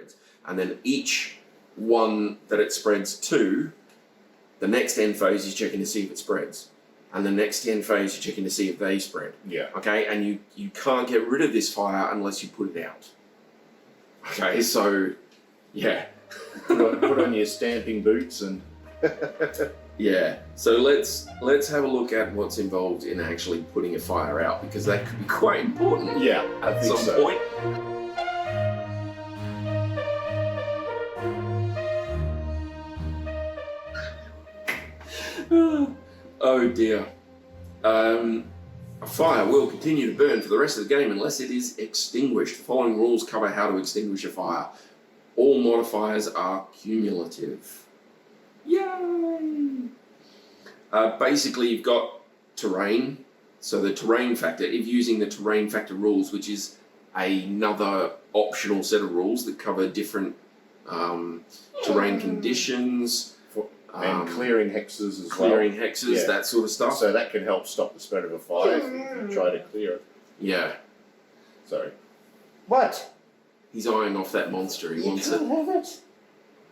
spreads. And then each one that it spreads to, the next end phase is checking to see if it spreads. And the next end phase you're checking to see if they spread. Yeah. Okay, and you can't get rid of this fire unless you put it out. Okay, so yeah. Put on your stamping boots and Yeah. So let's have a look at what's involved in actually putting a fire out, because that could be quite important. yeah, I At think some so. point. Oh dear. A fire will continue to burn for the rest of the game unless it is extinguished. The following rules cover how to extinguish a fire. All modifiers are cumulative. Yay! Basically, you've got terrain. So the terrain factor, if using the terrain factor rules, which is another optional set of rules that cover different terrain conditions, And clearing hexes as clearing hexes, Yeah. that sort of stuff. So that can help stop the spread of a fire if you try to clear it. Yeah. Sorry. What? He's eyeing off that monster. He You wants can't it. have it.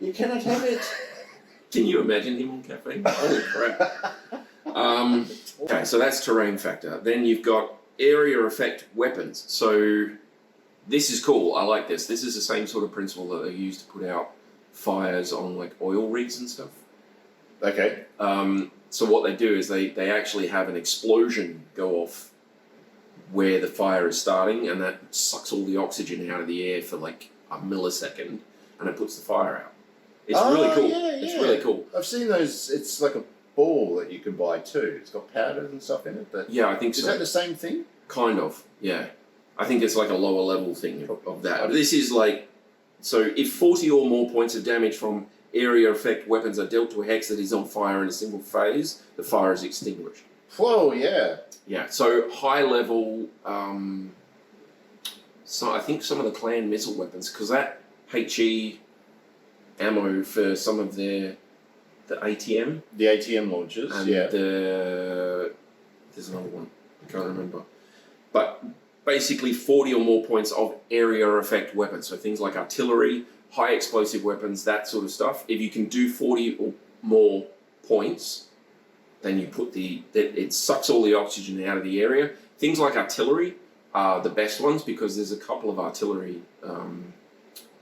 You cannot have it. Can you imagine him on caffeine? Holy crap. Okay, so that's terrain factor. Then you've got area effect weapons. So this is cool. I like this. This is the same sort of principle that they use to put out fires on like oil rigs and stuff. Okay. So what they do is they actually have an explosion go off where the fire is starting, and that sucks all the oxygen out of the air for like a millisecond, and it puts the fire out. It's really cool. Yeah, It's yeah. really cool. I've seen those. It's like a ball that you can buy too. It's got powders and stuff in it. Yeah, I think Is so. that the same thing? Kind of, yeah. I think it's like a lower level thing of that. This is like, so if 40 or more points of damage from area effect weapons are dealt to a hex that is on fire in a single phase, the fire is extinguished. Whoa, yeah. Yeah, so high level, so I think some of the clan missile weapons, because that HE ammo for some of the ATM The ATM launchers, and yeah. there's another one, I can't remember. But basically 40 or more points of area effect weapons, so things like artillery, high explosive weapons, that sort of stuff. If you can do 40 or more points, then you put it sucks all the oxygen out of the area. Things like artillery are the best ones because there's a couple of artillery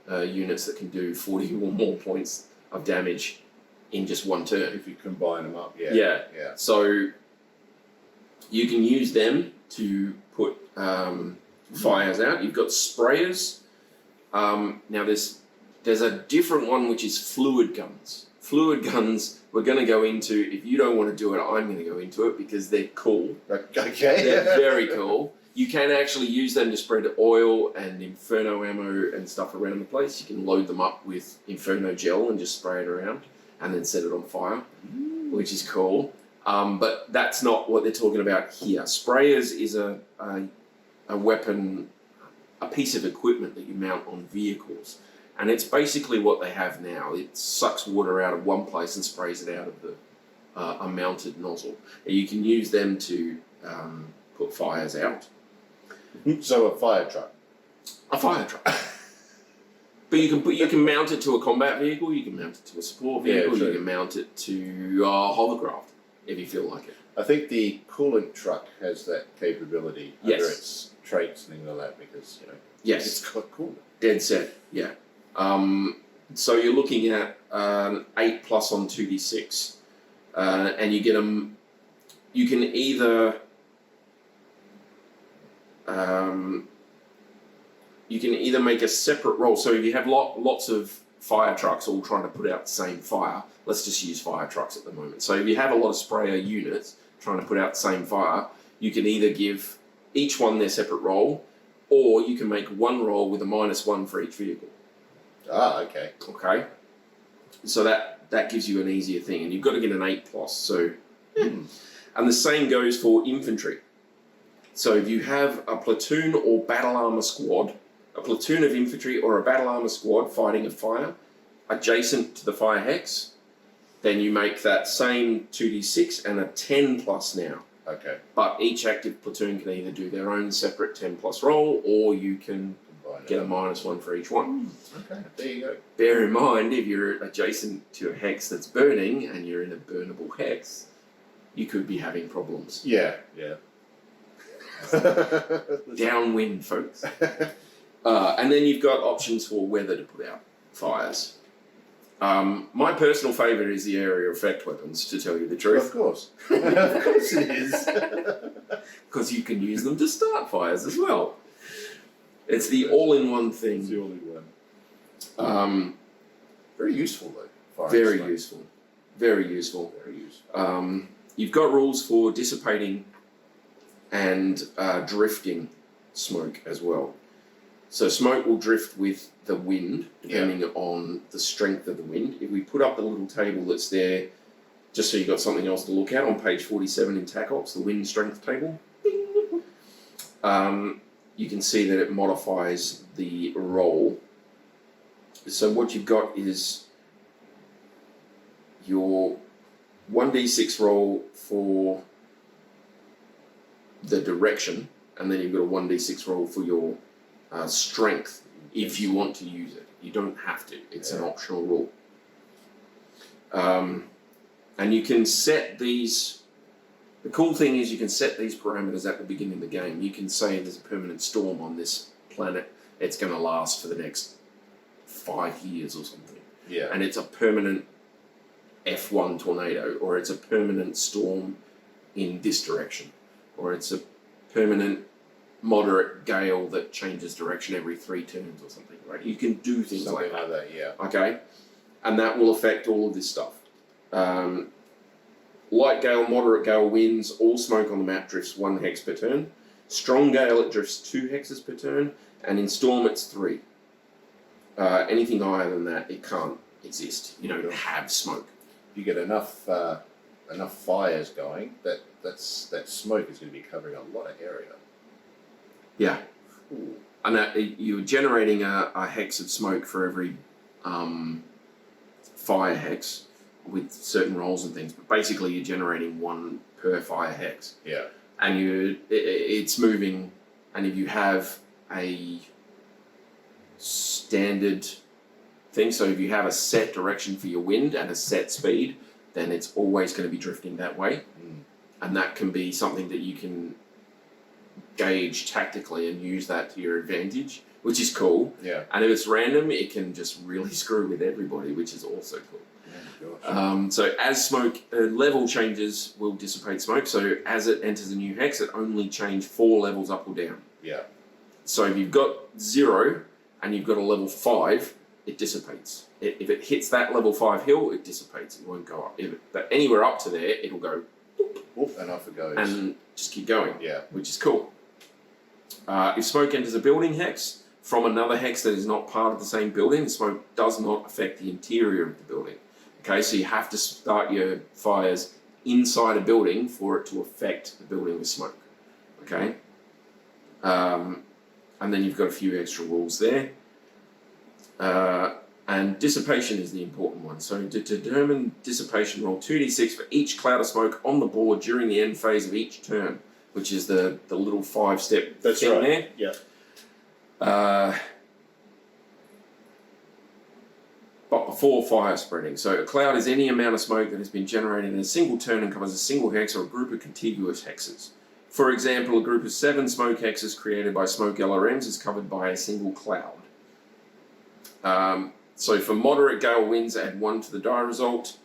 units that can do 40 or more points of damage in just one turn. If you combine them up, yeah. Yeah. Yeah. So you can use them to put fires out. You've got sprayers. Now there's a different one which is fluid guns. Fluid guns we're going to go into. If you don't want to do it, I'm going to go into it because they're cool. Okay. They're very cool. You can actually use them to spread oil and Inferno ammo and stuff around the place. You can load them up with Inferno gel and just spray it around and then set it on fire, which is cool. But that's not what they're talking about here. Sprayers is a weapon, a piece of equipment that you mount on vehicles. And it's basically what they have now. It sucks water out of one place and sprays it out of a mounted nozzle. And you can use them to put fires out. So a fire truck. A fire truck. But you can mount it to a combat vehicle, you can mount it to a support vehicle, true. you can mount it to a hovercraft if you feel like it. I think the coolant truck has that capability Yes. under its traits and things like that because, you know, Yes. it's got coolant. Dead set, yeah. So you're looking at 8 plus on 2d6, and you get them. You can either make a separate roll. So if you have lots of fire trucks all trying to put out the same fire, let's just use fire trucks at the moment. So if you have a lot of sprayer units trying to put out the same fire, you can either give each one their separate roll, or you can make one roll with a -1 for each vehicle. Ah, okay. Okay, so that gives you an easier thing, and you've got to get an 8 plus. So, and the same goes for infantry. So if you have a platoon or battle armor squad, a platoon of infantry or a battle armor squad fighting a fire adjacent to the fire hex, then you make that same 2d6 and a 10 plus now. Okay. But each active platoon can either do their own separate 10 plus roll, or you can get a -1 for each one. Okay, there you go. Bear in mind, if you're adjacent to a hex that's burning and you're in a burnable hex, you could be having problems. Yeah. Downwind, folks. And then you've got options for weather to put out fires. My personal favourite is the area effect weapons, to tell you the Of truth, course. Of course it is. because you can use them to start fires as well. It's the all-in-one It's the thing. only one. Very useful though. Very useful. Very useful. Very useful. You've got rules for dissipating and drifting smoke as well. So smoke will drift with the wind, depending on the strength of the wind. If we put up the little table that's there, just so you've got something else to look at, on page 47 in TACOps, the wind strength table, you can see that it modifies the roll. So what you've got is your 1d6 roll for the direction, and then you've got a 1d6 roll for your strength if you want to use it. You don't have to. It's an optional rule. And you can set these. The cool thing is you can set these parameters at the beginning of the game. You can say there's a permanent storm on this planet. It's going to last for the next 5 years or something. Yeah. And it's a permanent F1 tornado, or it's a permanent storm in this direction, or it's a permanent moderate gale that changes direction every 3 turns or something, right? You can do things Something like that. yeah. Okay? And that will affect all of this stuff. Light gale, moderate gale winds, all smoke on the map drifts 1 hex per turn. Strong gale, it drifts 2 hexes per turn. And in storm, it's 3. Anything higher than that, it can't exist. You don't have smoke. If you get enough fires going, that smoke is going to be covering a lot of area. Yeah. Ooh. And you're generating a hex of smoke for every fire hex with certain rolls and things, but basically you're generating 1 per fire hex. Yeah. And it's moving, and if you have a standard thing, so if you have a set direction for your wind and a set speed, then it's always going to be drifting that way. And that can be something that you can gauge tactically and use that to your advantage, which is cool. Yeah. And if it's random, it can just really screw with everybody, which is also cool. Oh, gosh. So as smoke level changes, will dissipate smoke. So as it enters a new hex, it only change 4 levels up or down. Yeah. So if you've got 0 and you've got a level 5, it dissipates. If it hits that level 5 hill, it dissipates. It won't go up. But anywhere up to there, it'll go Oop, and off it goes. and just keep going. Yeah. Which is cool. If smoke enters a building hex from another hex that is not part of the same building, smoke does not affect the interior of the building. Okay, so you have to start your fires inside a building for it to affect the building with smoke. Okay? And then you've got a few extra rules there. And dissipation is the important one. So to determine dissipation, roll 2d6 for each cloud of smoke on the board during the end phase of each turn, which is the little 5-step thing there. Yeah. But before fire spreading. So a cloud is any amount of smoke that has been generated in a single turn and covers a single hex or a group of contiguous hexes. For example, a group of 7 smoke hexes created by smoke LRMs is covered by a single cloud. So for moderate gale winds, add 1 to the die result.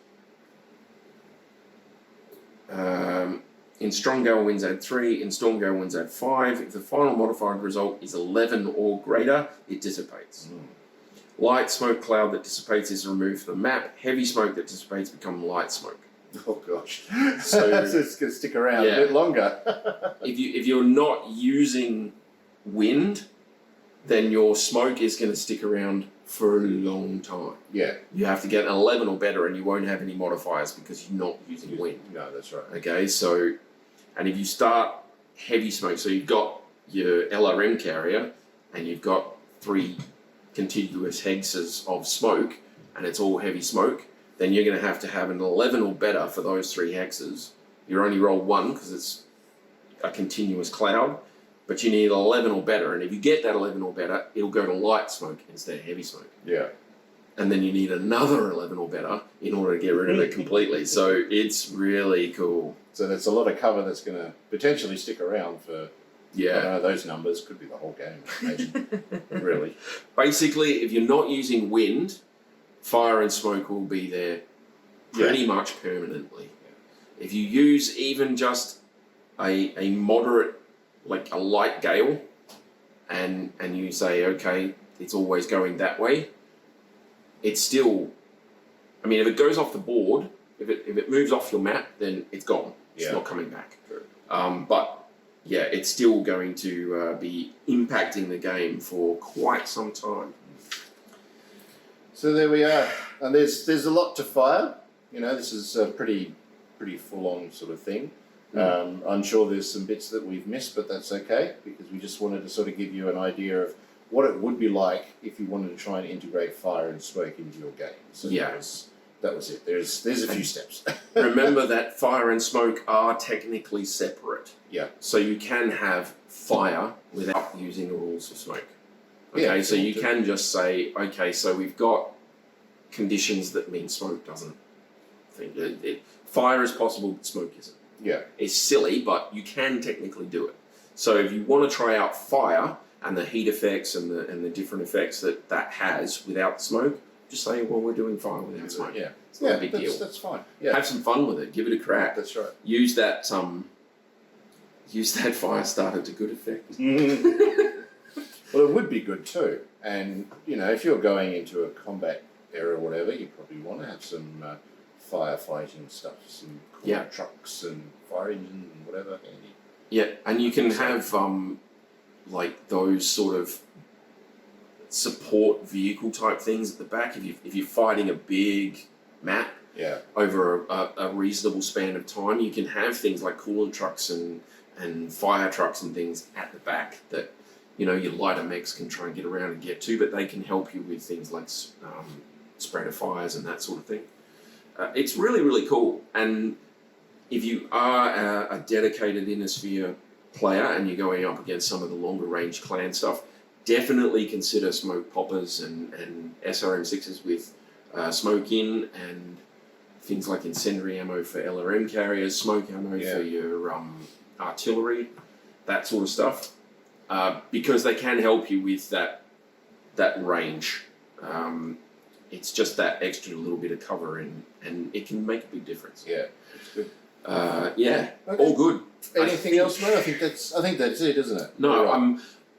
In strong gale winds, add 3. In storm gale winds, add 5. If the final modified result is 11 or greater, it dissipates. Light smoke cloud that dissipates is removed from the map. Heavy smoke that dissipates becomes light smoke. Oh gosh. So it's going to stick around a bit longer. if you're not using wind, then your smoke is going to stick around for a long time. Yeah. You have to get an 11 or better, and you won't have any modifiers because you're not using wind. No, that's right. Okay, so, and if you start heavy smoke, so you've got your LRM carrier, and you've got 3 contiguous hexes of smoke, and it's all heavy smoke, then you're going to have an 11 or better for those 3 hexes. You only roll 1 because it's a continuous cloud, but you need 11 or better. And if you get that 11 or better, it'll go to light smoke instead of heavy smoke. Yeah. And then you need another 11 or better in order to get rid of it completely. So it's really cool. So that's a lot of cover that's going to potentially stick around for, I Yeah. don't know, those numbers could be the whole game, I imagine. Really. Basically, if you're not using wind, fire and smoke will be there pretty much permanently. If you use even just a moderate, like a light gale, and you say, okay, it's always going that way, it's still, I mean, if it goes off the board, if it moves off your map, then it's gone. It's not coming back. True. But yeah, it's still going to be impacting the game for quite some time. So there we are. And there's a lot to fire. You know, this is a pretty full-on sort of thing. I'm sure there's some bits that we've missed, but that's okay, because we just wanted to sort of give you an idea of what it would be like if you wanted to try and integrate fire and smoke into your game. So that was it. There's a few steps. Remember that fire and smoke are technically separate. Yeah. So you can have fire without using the rules of smoke. Okay, Yeah, so you can just say, okay, so we've got conditions that mean smoke doesn't. Fire is possible, but smoke isn't. Yeah. It's silly, but you can technically do it. So if you want to try out fire and the heat effects and the different effects that has without smoke, just say, well, we're doing fire without smoke. Yeah. It's not a big deal. That's fine. Yeah. Have some fun with it. Give it a crack. That's right. Use that fire starter to good effect. Well, it would be good too. And, you know, if you're going into a combat area or whatever, you probably want to have some firefighting stuff, some cool trucks and fire engines and whatever handy. Yeah, and you can have like those sort of support vehicle type things at the back. If you're fighting a big map over a reasonable span of time, you can have things like coolant trucks and fire trucks and things at the back that, you know, your lighter mechs can try and get around and get to, but they can help you with things like spreader fires and that sort of thing. It's really, really cool. And if you are a dedicated Innisphere player and you're going up against some of the longer range clan stuff, definitely consider smoke poppers and SRM6s with smoke in, and things like incendiary ammo for LRM carriers, smoke ammo for your artillery, that sort of stuff, because they can help you with that range. It's just that extra little bit of cover, and it can make a big difference. Yeah, it's good. Okay. All good. Anything else, man? I think that's it, isn't it? No,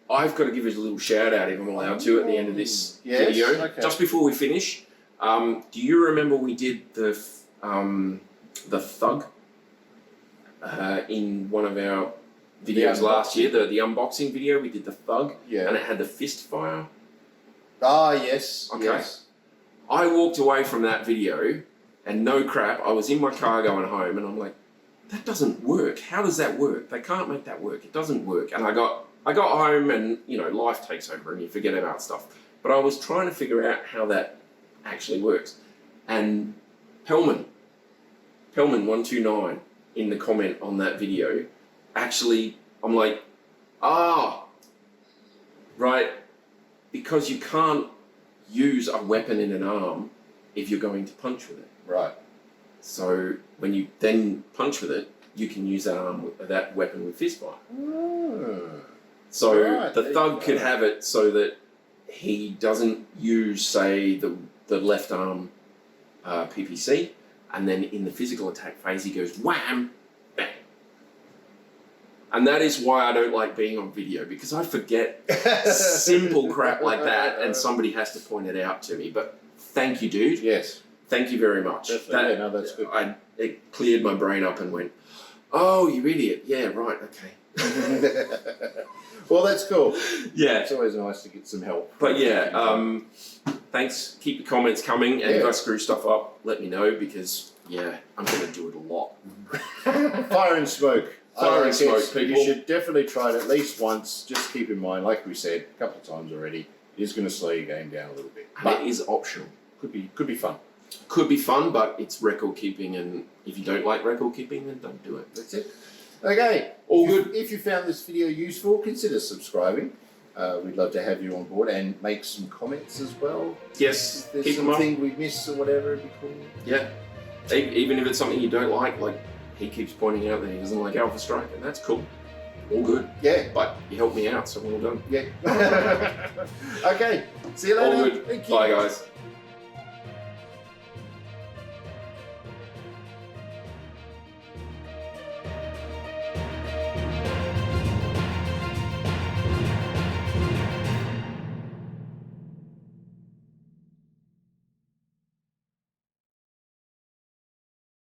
I've got to give you a little shout out if I'm allowed to at the end of this video. Okay. Just before we finish, do you remember we did the thug in one of our videos last year? The unboxing video, we did the thug, and it had the fist fire. Ah, yes. Okay. Yes. I walked away from that video, and no crap, I was in my car going home, and I'm like, that doesn't work. How does that work? They can't make that work. It doesn't work. And I got home, and you know, life takes over, and you forget about stuff. But I was trying to figure out how that actually works. And Hellman129 in the comment on that video, actually, I'm like, right, because you can't use a weapon in an arm if you're going to punch with it. Right. So when you then punch with it, you can use that weapon with fist fire. So the thug could have it so that he doesn't use, say, the left arm PPC, and then in the physical attack phase he goes wham, bang. And that is why I don't like being on video, because I forget simple crap like that, and somebody has to point it out to me. But thank you, dude. Yes. Thank you very much. Definitely. That's good. It cleared my brain up and went, oh, you idiot. Yeah, right, okay. Well, that's cool. Yeah. It's always nice to get some help. But yeah, thanks. Keep your comments coming, and if I screw stuff up, let me know, because, yeah, I'm going to do it a lot. Fire and smoke. Fire and smoke, people. You should definitely try it at least once. Just keep in mind, like we said a couple of times already, it is going to slow your game down a little bit. But it is optional. Could be fun. Could be fun, but it's record keeping, and if you don't like record keeping, then don't do it. That's it. Okay. All if you- good. If you found this video useful, consider subscribing. We'd love to have you on board and make some comments as well. Yes, If there's keep them up. something we missed or whatever, it'd be cool. Yeah. Even if it's something you don't like he keeps pointing out that he doesn't like Alpha Strike, and that's cool. All good. Yeah. But you helped me out, so well done. Yeah. Okay. See you later. All good. Thank you. Bye, guys.